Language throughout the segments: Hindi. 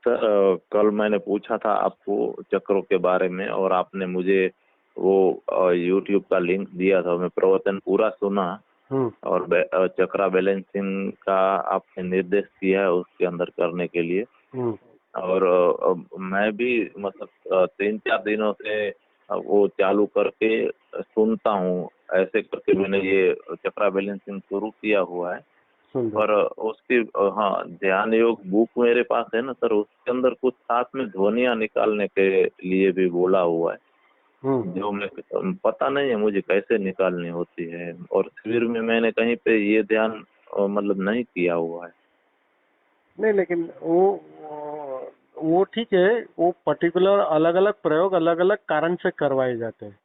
सर कल मैंने पूछा था आपको चक्रों के बारे में और आपने मुझे वो यूट्यूब का लिंक दिया था। मैं प्रवचन पूरा सुना और चक्रा बैलेंसिंग का आपने निर्देश किया है उसके अंदर करने के लिए। और मैं भी मतलब 3-4 दिनों से वो चालू करके सुनता हूँ। ऐसे करके मैंने ये चक्रा बैलेंसिंग शुरू किया हुआ है। पर उसकी हाँ, ध्यान योग बुक मेरे पास है ना सर, उसके अंदर कुछ साथ में ध्वनियाँ निकालने के लिए भी बोला हुआ है, जो मैं पता नहीं है मुझे कैसे निकालनी होती है। और शिविर में मैंने कहीं पे ये ध्यान मतलब नहीं किया हुआ है। नहीं, लेकिन वो ठीक है। वो पर्टिकुलर अलग अलग प्रयोग अलग अलग कारण से करवाए जाते हैं।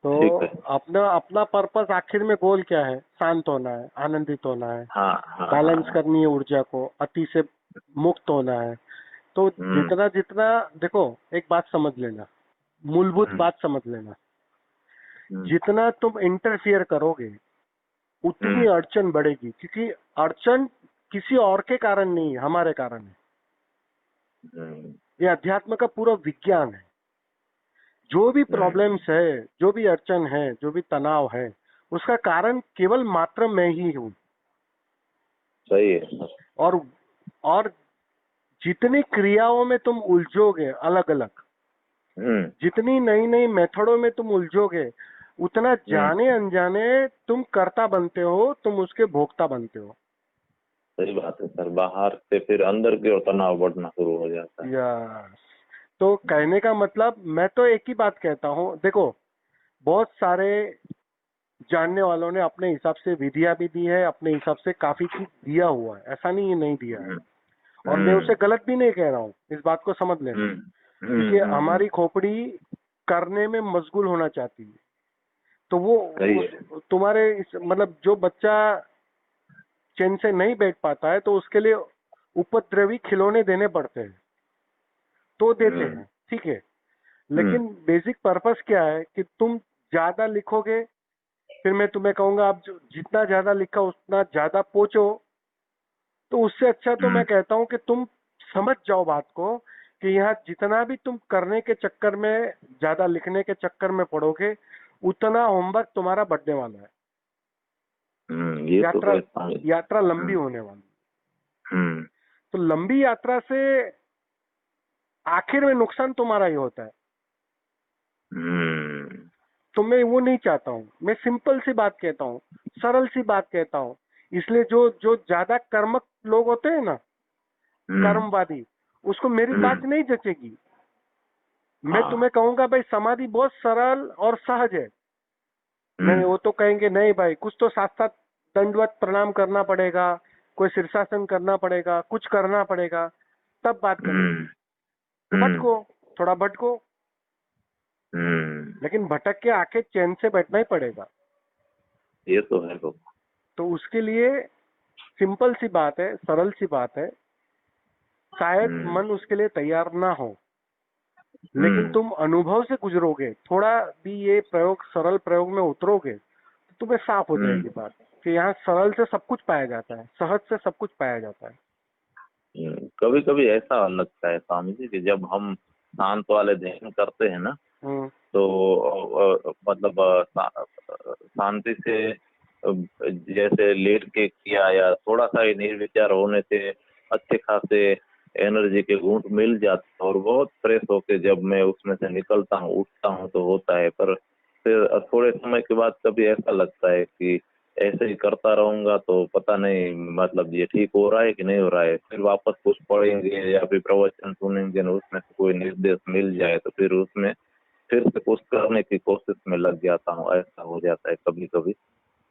तो ठीक है। अपना अपना पर्पस आखिर में गोल क्या है? शांत होना है, आनंदित होना है, हाँ हाँ बैलेंस हाँ। करनी है ऊर्जा को, अति से मुक्त होना है। तो हम्म जितना जितना देखो, एक बात समझ लेना, मूलभूत हम्म बात समझ लेना। हम्म जितना तुम इंटरफियर करोगे उतनी हम्म अड़चन बढ़ेगी, क्योंकि अड़चन किसी और के कारण नहीं है, हमारे कारण है। हम्म ये अध्यात्म का पूरा विज्ञान है। जो भी हम्म, प्रॉब्लम्स है, जो भी अड़चन है, जो भी तनाव है, उसका कारण केवल मात्र मैं ही हूँ। सही है सर। और और जितनी क्रियाओं में तुम उलझोगे अलग अलग, हम्म जितनी नई नई मेथडों में तुम उलझोगे, उतना हम्म, जाने अनजाने तुम कर्ता बनते हो, तुम उसके भोक्ता बनते हो। सही बात है सर। बाहर से फिर अंदर की ओर तनाव बढ़ना शुरू हो जाता है। यस। तो कहने का मतलब, मैं तो एक ही बात कहता हूँ, देखो, बहुत सारे जानने वालों ने अपने हिसाब से विधियां भी दी है, अपने हिसाब से काफी चीज दिया हुआ है, ऐसा नहीं, नहीं दिया है। हम्म और मैं हम्म उसे गलत भी नहीं कह रहा हूँ, इस बात को समझ लेना। हम्म क्योंकि हम्म, हमारी खोपड़ी करने में मशगूल होना चाहती है। तो वो सही है। तुम्हारे मतलब जो बच्चा चैन से नहीं बैठ पाता है, तो उसके लिए उपद्रवी खिलौने देने पड़ते हैं, तो देते हम्म हैं, ठीक है। हम्म लेकिन बेसिक पर्पस क्या है कि तुम ज्यादा लिखोगे, फिर मैं तुम्हें कहूंगा आप जितना ज्यादा लिखा उतना ज्यादा पहुंचो। तो उससे अच्छा तो मैं हम्म, कहता हूं कि तुम समझ जाओ बात को, कि यहाँ जितना भी तुम करने के चक्कर में, ज्यादा लिखने के चक्कर में पड़ोगे, उतना होमवर्क तुम्हारा बढ़ने वाला है। ये तो यात्रा है समझ। यात्रा लंबी हम्म होने वाली। हम्म तो लंबी यात्रा से आखिर में नुकसान तुम्हारा ही होता है। हम्म तो मैं वो नहीं चाहता हूँ। मैं सिंपल सी बात कहता हूँ, सरल सी बात कहता हूँ। इसलिए जो जो ज्यादा कर्मक लोग होते हैं ना, हम्म कर्मवादी, उसको मेरी बात हम्म, नहीं जचेगी। मैं हाँ। तुम्हें कहूंगा भाई समाधि बहुत सरल और सहज है। नहीं, हम्म वो तो कहेंगे नहीं भाई, कुछ तो साथ साथ दंडवत प्रणाम करना पड़ेगा, कोई शीर्षासन करना पड़ेगा, कुछ करना पड़ेगा, तब बात करेंगे। हम्म तो हम्म भटको, थोड़ा भटको, हम्म, लेकिन भटक के आके चैन से बैठना ही पड़ेगा। ये तो है तो। तो उसके लिए सिंपल सी बात है, सरल सी बात है। शायद हम्म मन उसके लिए तैयार ना हो, लेकिन हम्म तुम अनुभव से गुजरोगे, थोड़ा भी ये प्रयोग, सरल प्रयोग में उतरोगे, तो तुम्हें साफ हो हम्म जाएगी बात कि यहाँ सरल से सब कुछ पाया जाता है, सहज से सब कुछ पाया जाता है। कभी कभी ऐसा लगता है स्वामी जी कि जब हम शांत वाले ध्यान करते हैं ना, हम्म तो मतलब शांति से जैसे लेट के किया या थोड़ा सा ही निर्विचार होने से अच्छे खासे एनर्जी के घूंट मिल जाते हैं और बहुत फ्रेश होके जब मैं उसमें से निकलता हूँ उठता हूँ तो होता है। पर फिर थोड़े समय के बाद कभी ऐसा लगता है कि ऐसे ही करता रहूंगा तो पता नहीं मतलब ये ठीक हो रहा है कि नहीं हो रहा है। फिर वापस कुछ पढ़ेंगे या फिर प्रवचन सुनेंगे ना, उसमें से कोई निर्देश मिल जाए तो फिर उसमें फिर से कुछ करने की कोशिश में लग जाता हूँ। ऐसा हो जाता है कभी कभी।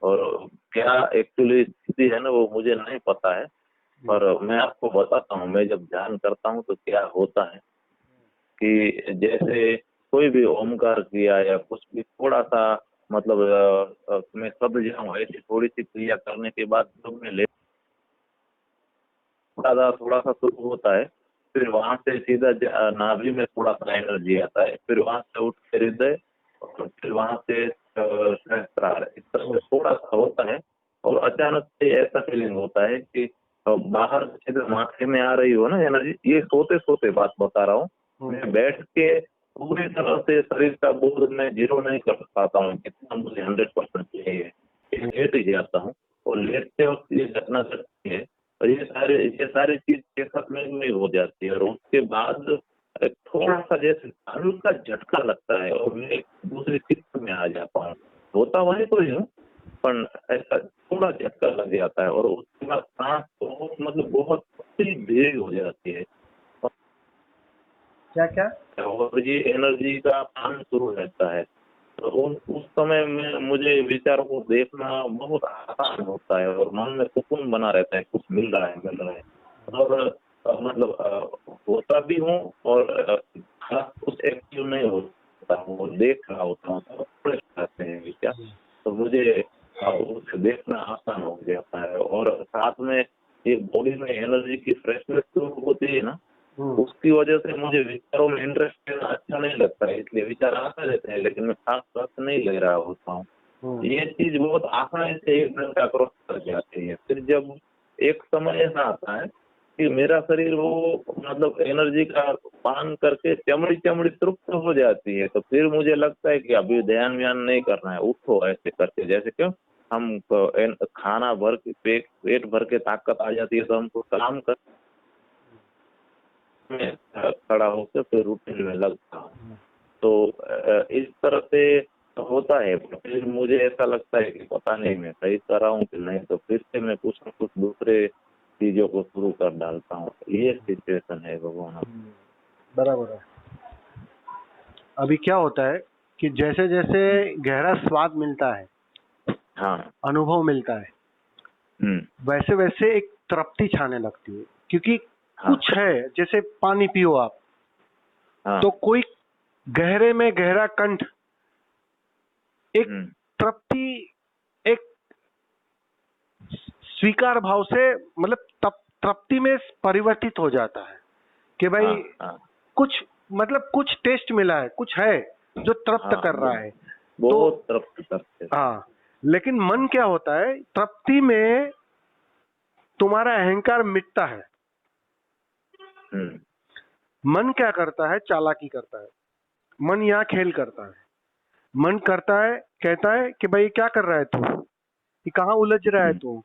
और क्या एक्चुअली स्थिति है ना वो मुझे नहीं पता है। हम्म पर मैं आपको बताता हूँ, मैं जब ध्यान करता हूँ तो क्या होता है कि जैसे कोई भी ओमकार किया या कुछ भी थोड़ा सा मतलब मैं सब जाऊँ ऐसी थोड़ी सी क्रिया करने के बाद जब मैं थोड़ा सा शुरू होता है, फिर वहां से सीधा नाभि में थोड़ा सा एनर्जी आता है, फिर वहां से उठ के हृदय और फिर वहां से सहस्त्रार, इस तरह से थोड़ा सा होता है। और अचानक से ऐसा फीलिंग होता है कि बाहर से माथे में आ रही हो ना एनर्जी, ये सोते सोते बात बता रहा हूँ। मैं बैठ के पूरी तरह से शरीर का बोध मैं जीरो नहीं कर पाता हूँ, कितना मुझे 100% चाहिए, लेट ही जाता हूँ और लेटते वक्त ये घटना घटती है और ये सारी चीज एक साथ में हो जाती है और उसके बाद थोड़ा सा जैसे हल्का झटका लगता है और मैं दूसरी चित्त में आ जाता हूँ। होता वही तो ही हूँ, पर ऐसा थोड़ा झटका लग जाता है और उसके बाद सांस बहुत मतलब बहुत धीरे हो जाती है क्या क्या? और ये एनर्जी का पान शुरू रहता है। तो उस समय में मुझे विचारों को देखना बहुत आसान होता है और मन में सुकून बना रहता है, कुछ मिल रहा है और मतलब होता भी हूँ और कुछ एक्टिव नहीं होता हूँ, वो देख रहा होता हूँ, तो फ्रेश रहते हैं विचार, तो मुझे उसे देखना आसान हो जाता है और साथ में ये बॉडी में एनर्जी की फ्रेशनेस जो होती है ना, उसकी वजह से मुझे विचारों में इंटरेस्ट लेना अच्छा नहीं लगता है, इसलिए विचार आते रहते हैं लेकिन मैं खास रस नहीं ले रहा होता हूँ। ये चीज बहुत आसानी से 1 घंटा क्रॉस कर जाती है। फिर जब एक समय ऐसा आता है कि मेरा शरीर वो मतलब एनर्जी का पान करके चमड़ी चमड़ी तृप्त हो जाती है, तो फिर मुझे लगता है कि अभी ध्यान व्यान नहीं करना है, उठो ऐसे करके, जैसे क्यों हम खाना भर के पेट भर के ताकत आ जाती है तो हमको काम कर में खड़ा होकर फिर रूटीन में लगता हूँ। तो इस तरह से होता है, फिर मुझे ऐसा लगता है कि पता नहीं मैं सही कर रहा हूँ कि नहीं, तो फिर से मैं कुछ न कुछ दूसरे चीजों को शुरू कर डालता हूँ। ये सिचुएशन है भगवान। बराबर है। अभी क्या होता है कि जैसे जैसे गहरा स्वाद मिलता है, हाँ, अनुभव मिलता है, वैसे वैसे एक तृप्ति छाने लगती है, क्योंकि कुछ है, जैसे पानी पियो आप, तो कोई गहरे में गहरा कंठ एक तृप्ति, एक स्वीकार भाव से मतलब तृप्ति में परिवर्तित हो जाता है कि भाई कुछ मतलब कुछ टेस्ट मिला है, कुछ है जो तृप्त कर रहा है, बहुत तृप्त करते हैं। हाँ, लेकिन मन क्या होता है, तृप्ति में तुम्हारा अहंकार मिटता है। मन क्या करता है, चालाकी करता है। मन यहाँ खेल करता है। मन करता है, कहता है कि भाई क्या कर रहा है तू, ये कहाँ उलझ रहा है तू,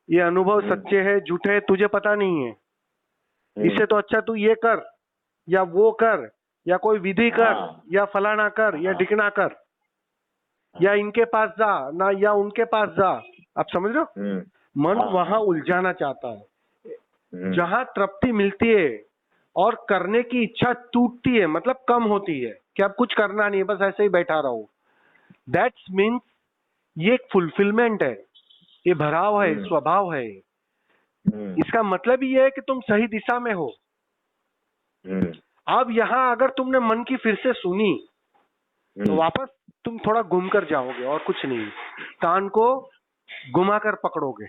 ये अनुभव सच्चे है झूठे है तुझे पता नहीं है, इससे तो अच्छा तू ये कर या वो कर या कोई विधि कर या फलाना कर या ढिकना कर या इनके पास जा ना या उनके पास जा। आप समझ रहे हो? मन वहां उलझाना चाहता है। जहां तृप्ति मिलती है और करने की इच्छा टूटती है, मतलब कम होती है कि अब कुछ करना नहीं है, बस ऐसे ही बैठा रहो, दैट्स मीन्स ये एक फुलफिलमेंट है, ये भराव है, स्वभाव है। इसका मतलब ये है कि तुम सही दिशा में हो। अब यहाँ अगर तुमने मन की फिर से सुनी तो वापस तुम थोड़ा घूम कर जाओगे और कुछ नहीं, कान को घुमाकर पकड़ोगे,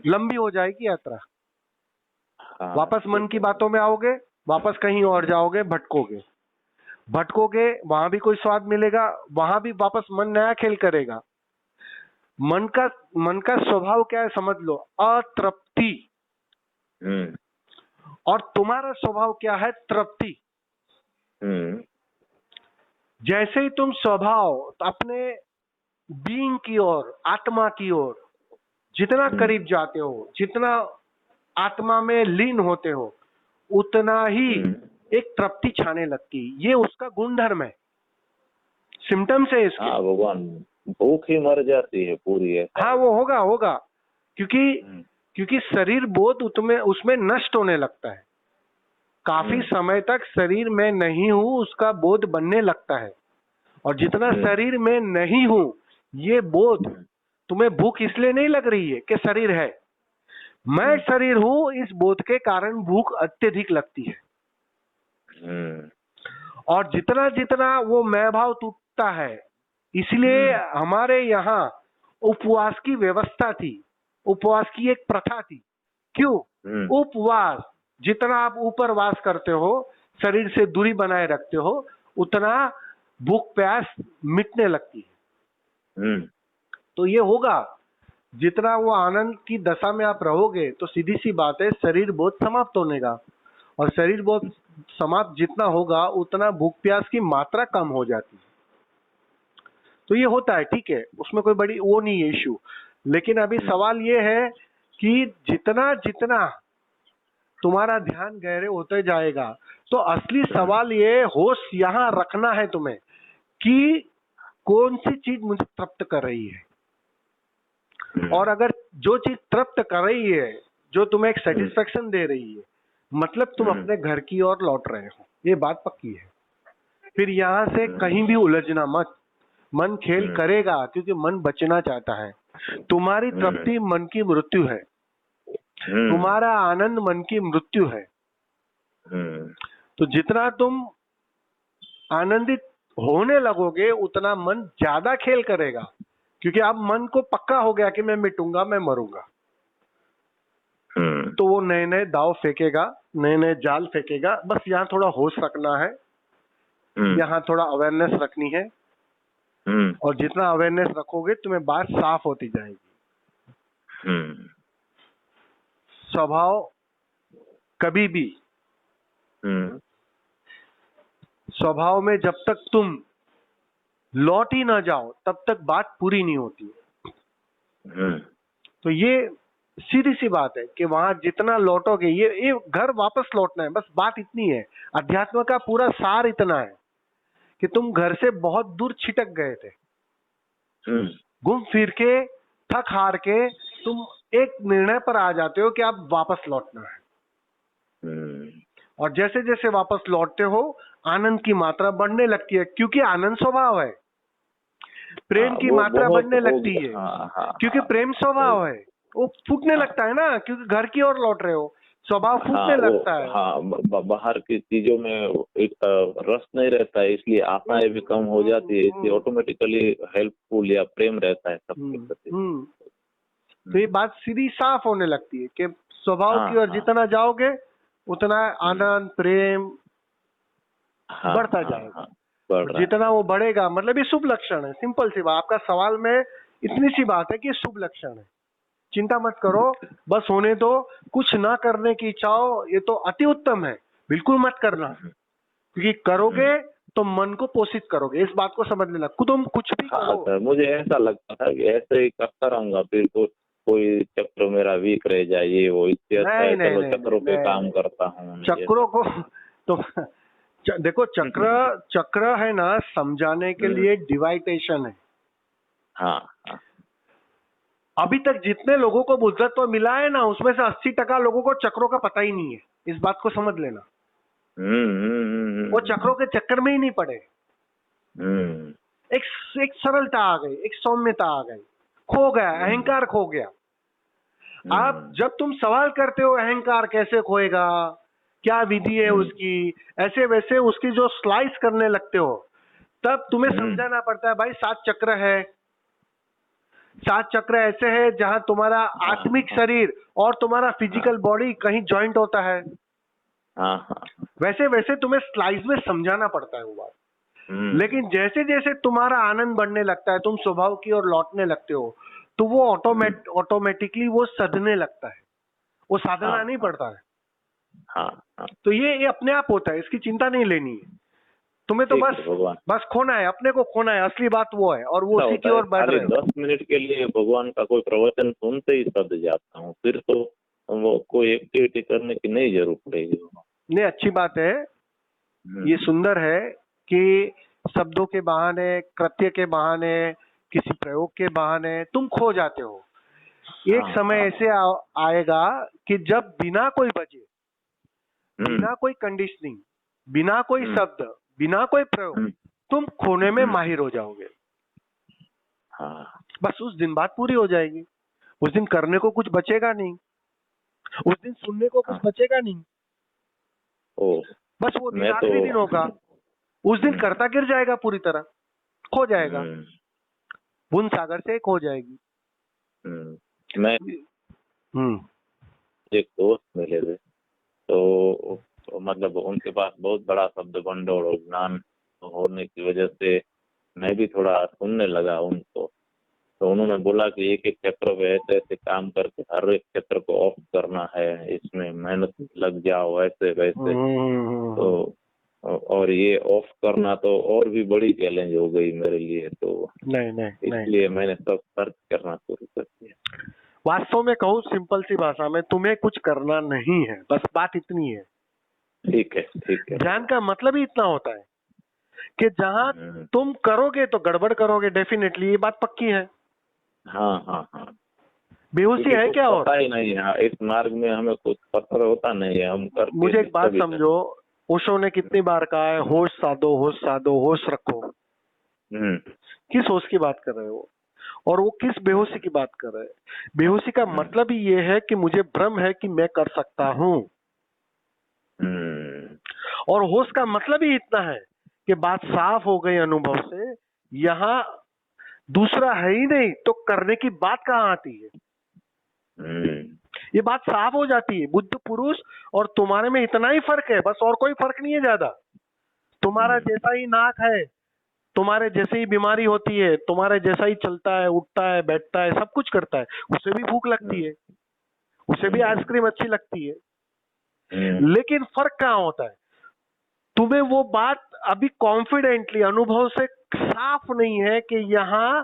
लंबी हो जाएगी यात्रा। वापस मन की बातों में आओगे, वापस कहीं और जाओगे, भटकोगे, वहां भी कोई स्वाद मिलेगा, वहां भी वापस मन नया खेल करेगा। मन का स्वभाव क्या है समझ लो, अतृप्ति। और तुम्हारा स्वभाव क्या है, तृप्ति। जैसे ही तुम स्वभाव अपने बीइंग की ओर, आत्मा की ओर जितना करीब जाते हो, जितना आत्मा में लीन होते हो, उतना ही एक तृप्ति छाने लगती। ये उसका गुणधर्म है, सिम्टम्स है इसके। हाँ भगवान, भूख ही मर जाती है पूरी है। हाँ वो होगा क्योंकि शरीर बोध उसमें नष्ट होने लगता है। काफी समय तक शरीर में नहीं हूं उसका बोध बनने लगता है, और जितना शरीर में नहीं हूं ये बोध, तुम्हें भूख इसलिए नहीं लग रही है कि शरीर है, मैं शरीर हूं, इस बोध के कारण भूख अत्यधिक लगती है। और जितना जितना वो मैं भाव टूटता है, इसलिए हमारे यहाँ उपवास की व्यवस्था थी, उपवास की एक प्रथा थी। क्यों? उपवास, जितना आप ऊपर वास करते हो, शरीर से दूरी बनाए रखते हो, उतना भूख प्यास मिटने लगती है। तो ये होगा जितना वो आनंद की दशा में आप रहोगे तो सीधी सी बात है, शरीर बहुत समाप्त होने का, और शरीर बहुत समाप्त जितना होगा उतना भूख प्यास की मात्रा कम हो जाती है। तो ये होता है, ठीक है, उसमें कोई बड़ी वो नहीं है इशू। लेकिन अभी सवाल ये है कि जितना जितना तुम्हारा ध्यान गहरे होते जाएगा, तो असली सवाल ये होश यहाँ रखना है तुम्हें कि कौन सी चीज मुझे तृप्त कर रही है। और अगर जो चीज तृप्त कर रही है, जो तुम्हें एक सेटिस्फेक्शन दे रही है, मतलब तुम अपने घर की ओर लौट रहे हो, ये बात पक्की है। फिर यहाँ से कहीं भी उलझना मत। मन खेल करेगा क्योंकि मन बचना चाहता है। तुम्हारी तृप्ति मन की मृत्यु है, तुम्हारा आनंद मन की मृत्यु है। तो जितना तुम आनंदित होने लगोगे उतना मन ज्यादा खेल करेगा, क्योंकि अब मन को पक्का हो गया कि मैं मिटूंगा, मैं मरूंगा। तो वो नए नए दाव फेंकेगा, नए नए जाल फेंकेगा। बस यहाँ थोड़ा होश रखना है, यहाँ थोड़ा अवेयरनेस रखनी है, और जितना अवेयरनेस रखोगे तुम्हें बात साफ होती जाएगी। स्वभाव कभी भी, स्वभाव में जब तक तुम लौट ही ना जाओ तब तक बात पूरी नहीं होती। तो ये सीधी सी बात है कि वहां जितना लौटोगे, ये घर वापस लौटना है, बस बात इतनी है। अध्यात्म का पूरा सार इतना है कि तुम घर से बहुत दूर छिटक गए थे, घूम फिर के थक हार के तुम एक निर्णय पर आ जाते हो कि अब वापस लौटना है। और जैसे जैसे वापस लौटते हो आनंद की मात्रा बढ़ने लगती है, क्योंकि आनंद स्वभाव है। प्रेम की मात्रा बढ़ने लगती है, क्योंकि प्रेम स्वभाव है। वो फूटने लगता है ना, क्योंकि घर की ओर लौट रहे हो, स्वभाव फूटने लगता है। बाहर की चीजों में एक रस नहीं रहता है, इसलिए आशाएं भी कम हो जाती है, इसलिए ऑटोमेटिकली हेल्पफुल या प्रेम रहता है सबके प्रति। तो ये बात सीधी साफ होने लगती है कि स्वभाव की ओर जितना जाओगे उतना आनंद प्रेम बढ़ता जाएगा। जितना वो बढ़ेगा, मतलब ये शुभ लक्षण है। सिंपल सी बात, आपका सवाल में इतनी सी बात है कि शुभ लक्षण है। चिंता मत करो, बस होने दो। कुछ ना करने की इच्छा हो, ये तो अति उत्तम है, बिल्कुल मत करना, क्योंकि करोगे तो मन को पोषित करोगे। इस बात को समझ लेना। तुम कुछ भी करो। सर, मुझे ऐसा लगता था कि ऐसे ही करता रहूंगा, फिर तो कोई चक्र मेरा वीक रह जाए, ये वो, इससे अच्छा है चलो चक्रों पे काम करता हूँ। चक्रों को तो देखो, चक्र है ना, समझाने के लिए डिवाइटेशन है। हाँ। अभी तक जितने लोगों को बुद्धत्व मिला है ना, उसमें से 80% लोगों को चक्रों का पता ही नहीं है। इस बात को समझ लेना। वो चक्रों के चक्कर में ही नहीं पड़े। एक सरलता आ गई, एक सौम्यता आ गई, खो गया, अहंकार खो गया। आप जब तुम सवाल करते हो अहंकार कैसे खोएगा, क्या विधि है उसकी, ऐसे वैसे उसकी जो स्लाइस करने लगते हो, तब तुम्हें समझाना पड़ता है भाई 7 चक्र है। 7 चक्र ऐसे है जहां तुम्हारा आत्मिक शरीर और तुम्हारा फिजिकल बॉडी कहीं जॉइंट होता है। वैसे वैसे तुम्हें स्लाइस में समझाना पड़ता है वो बात। लेकिन जैसे जैसे तुम्हारा आनंद बढ़ने लगता है, तुम स्वभाव की ओर लौटने लगते हो, तो वो ऑटोमेटिकली वो सधने लगता है। वो साधना नहीं पड़ता है। तो ये अपने आप होता है, इसकी चिंता नहीं लेनी है तुम्हें। तो बस खोना है, अपने को खोना है। असली बात वो है, और वो उसी की ओर बढ़ रहे हैं। 10 मिनट के लिए भगवान का कोई प्रवचन सुनते ही सद जाता हूँ, फिर तो वो कोई एक्टिविटी करने की नहीं जरूरत पड़ेगी। नहीं, अच्छी बात है, ये सुंदर है कि शब्दों के बहाने, कृत्य के बहाने, किसी प्रयोग के बहाने तुम खो जाते हो। एक समय ऐसे आएगा कि जब बिना कोई वजह, बिना कोई कंडीशनिंग, बिना कोई शब्द, बिना कोई प्रयोग, तुम खोने में माहिर हो जाओगे। बस उस दिन बात पूरी हो जाएगी। उस दिन करने को कुछ बचेगा नहीं, उस दिन सुनने को कुछ बचेगा नहीं। बस वो दिन आखिरी दिन होगा। उस दिन करता गिर जाएगा, पूरी तरह खो जाएगा, बूंद सागर से खो जाएगी। मैं एक दोस्त मिले थे, तो मतलब उनके पास बहुत बड़ा शब्द भंडोर और ज्ञान होने की वजह से मैं भी थोड़ा सुनने लगा उनको। तो उन्होंने बोला कि एक एक चक्र पे ऐसे ऐसे काम करके हर एक चक्र को ऑफ करना है, इसमें मेहनत लग जाओ ऐसे वैसे। तो और ये ऑफ करना तो और भी बड़ी चैलेंज हो गई मेरे लिए, तो नहीं इसलिए मैंने सब सर्च करना शुरू कर दिया। वास्तव में कहूँ सिंपल सी भाषा में, तुम्हें कुछ करना नहीं है, बस बात इतनी है। ठीक है, ठीक है। ध्यान का मतलब ही इतना होता है कि जहां तुम करोगे तो गड़बड़ करोगे, डेफिनेटली, ये बात पक्की है। हाँ हाँ हाँ, बेहोशी है क्या? और पता ही नहीं है इस मार्ग में, हमें कुछ पता होता नहीं है, हम करके मुझे एक बात तभी समझो, ओशो ने कितनी बार कहा है, होश साधो, होश साधो, होश रखो। किस होश की बात कर रहे हो? और वो किस बेहोशी की बात कर रहे हैं? बेहोशी का मतलब ही ये है कि मुझे भ्रम है कि मैं कर सकता हूँ। और होश का मतलब ही इतना है कि बात साफ हो गई अनुभव से, यहाँ दूसरा है ही नहीं, तो करने की बात कहाँ आती है? ये बात साफ हो जाती है। बुद्ध पुरुष और तुम्हारे में इतना ही फर्क है, बस, और कोई फर्क नहीं है ज्यादा। तुम्हारा जैसा ही नाक है, तुम्हारे जैसे ही बीमारी होती है, तुम्हारे जैसा ही चलता है, उठता है, बैठता है, सब कुछ करता है, उसे भी भूख लगती है, उसे भी आइसक्रीम अच्छी लगती है। लेकिन फर्क कहाँ होता है? तुम्हें वो बात अभी कॉन्फिडेंटली अनुभव से साफ नहीं है कि यहाँ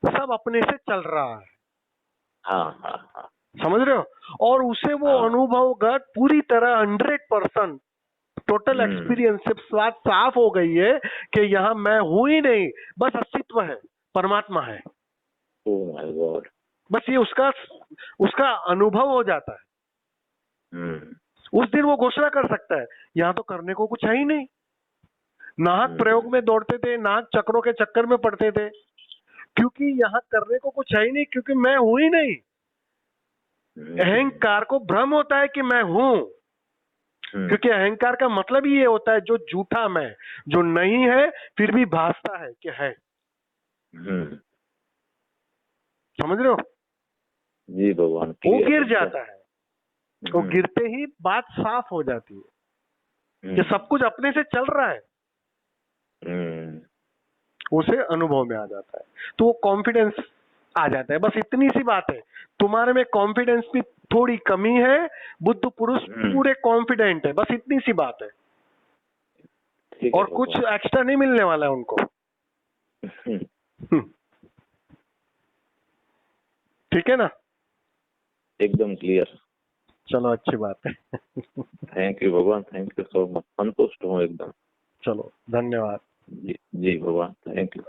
सब अपने से चल रहा है। हाँ। समझ रहे हो? और उसे वो अनुभवगत पूरी तरह 100% टोटल एक्सपीरियंस से बात साफ हो गई है कि यहाँ मैं हूं ही नहीं, बस अस्तित्व है, परमात्मा है। Oh my God. बस ये उसका अनुभव हो जाता है। उस दिन वो घोषणा कर सकता है, यहाँ तो करने को कुछ है ही नहीं। नाहक प्रयोग में दौड़ते थे, नाहक चक्रों के चक्कर में पड़ते थे, क्योंकि यहाँ करने को कुछ है ही नहीं, क्योंकि मैं हूं ही नहीं। अहंकार को भ्रम होता है कि मैं हूं, क्योंकि अहंकार का मतलब ही ये होता है जो झूठा मैं, जो नहीं है फिर भी भासता है कि है। समझ रहे हो? जी भगवान। वो गिर जाता है, वो गिरते ही बात साफ हो जाती है कि सब कुछ अपने से चल रहा है। उसे अनुभव में आ जाता है, तो वो कॉन्फिडेंस आ जाता है। बस इतनी सी बात है। तुम्हारे में कॉन्फिडेंस की थोड़ी कमी है, बुद्ध पुरुष पूरे कॉन्फिडेंट है, बस इतनी सी बात है। और कुछ एक्स्ट्रा नहीं मिलने वाला है उनको। ठीक है ना? एकदम क्लियर। चलो, अच्छी बात है। थैंक यू भगवान, थैंक यू सो मच, संतुष्ट हूँ एकदम। चलो, धन्यवाद। जी भगवान, थैंक यू।